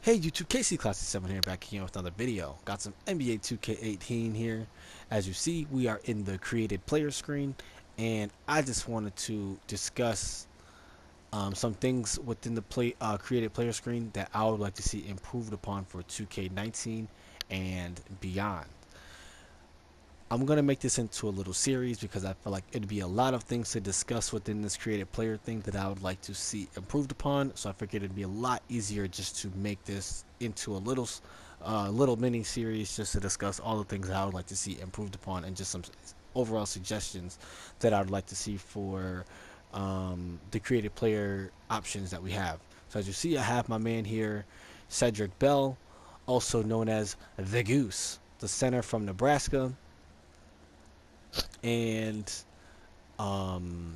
Hey YouTube, Casey Classic 7 here, back again with another video. Got some NBA 2K18 here. As you see, we are in the created player screen, and I just wanted to discuss some things within the created player screen that I would like to see improved upon for 2K19 and beyond. I'm gonna make this into a little series because I feel like it'd be a lot of things to discuss within this created player thing that I would like to see improved upon. So I figured it'd be a lot easier just to make this into a little mini series just to discuss all the things that I would like to see improved upon and just some overall suggestions that I would like to see for the created player options that we have. So as you see, I have my man here, Cedric Bell, also known as the Goose, the center from Nebraska, and um,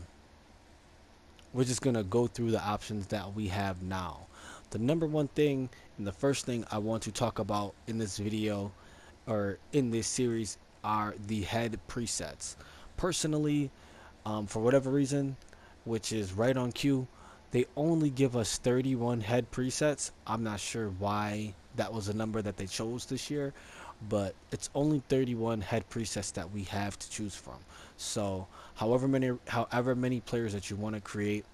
we're just gonna go through the options that we have now. The number one thing and the first thing I want to talk about in this video or in this series are the head presets. Personally, for whatever reason, which is right on cue, they only give us 31 head presets. I'm not sure why that was a number that they chose this year, but it's only 31 head presets that we have to choose from. So, however many players that you want to create,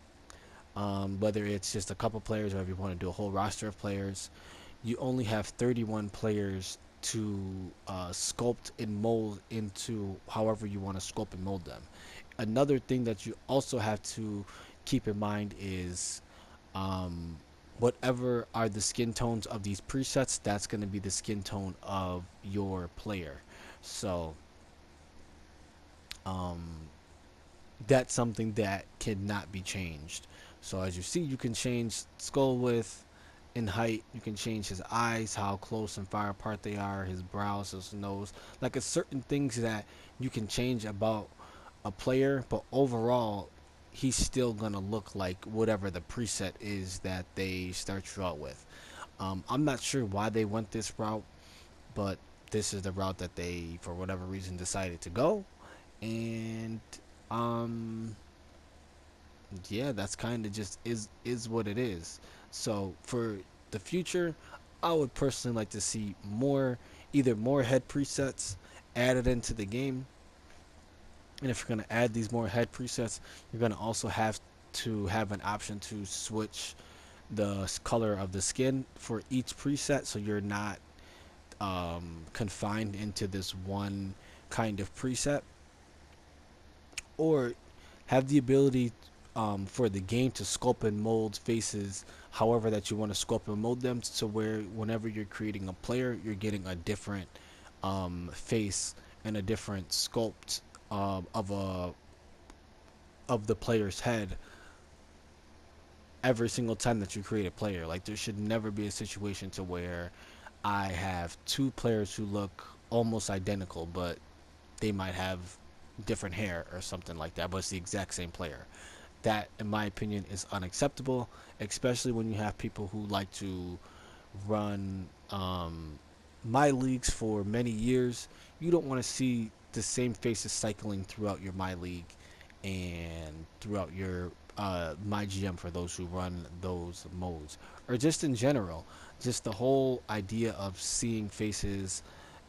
whether it's just a couple players or if you want to do a whole roster of players, you only have 31 players to sculpt and mold into however you want to sculpt and mold them. Another thing that you also have to keep in mind is um, whatever are the skin tones of these presets, that's going to be the skin tone of your player. So um, that's something that cannot be changed. So as you see, you can change skull width and height. You can change his eyes, how close and far apart they are, his brows, his nose. Like it's certain things that you can change about a player, but overall, he's still gonna look like whatever the preset is that they start you out with. I'm not sure why they went this route, but this is the route that they, for whatever reason, decided to go. And um, yeah, that's kind of just is what it is. So for the future, I would personally like to see either more head presets added into the game. And if you're going to add these more head presets, you're going to also have to have an option to switch the color of the skin for each preset, so you're not confined into this one kind of preset, or have the ability for the game to sculpt and mold faces however that you want to sculpt and mold them, so where whenever you're creating a player, you're getting a different face and a different sculpt of the player's head every single time that you create a player. Like there should never be a situation to where I have two players who look almost identical, but they might have different hair or something like that, but it's the exact same player. That, in my opinion, is unacceptable, especially when you have people who like to run my leagues for many years. You don't want to see the same faces cycling throughout your my league and throughout your my GM for those who run those modes, or just in general. Just the whole idea of seeing faces,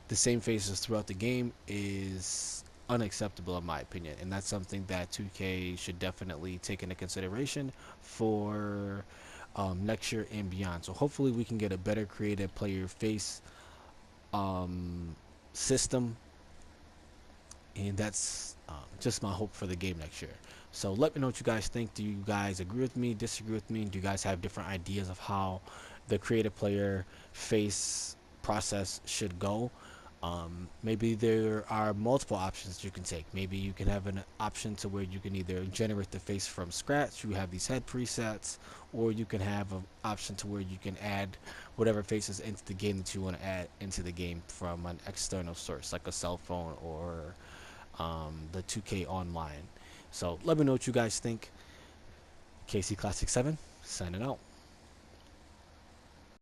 the same faces throughout the game, is unacceptable in my opinion, and that's something that 2K should definitely take into consideration for next year and beyond. So hopefully we can get a better creative player face um, system, and that's just my hope for the game next year. So let me know what you guys think. Do you guys agree with me, disagree with me? Do you guys have different ideas of how the creative player face process should go? Maybe there are multiple options you can take. Maybe you can have an option to where you can either generate the face from scratch, you have these head presets, or you can have an option to where you can add whatever faces into the game that you want to add into the game from an external source, like a cell phone or the 2K online. So let me know what you guys think. KC Classic 7, signing out.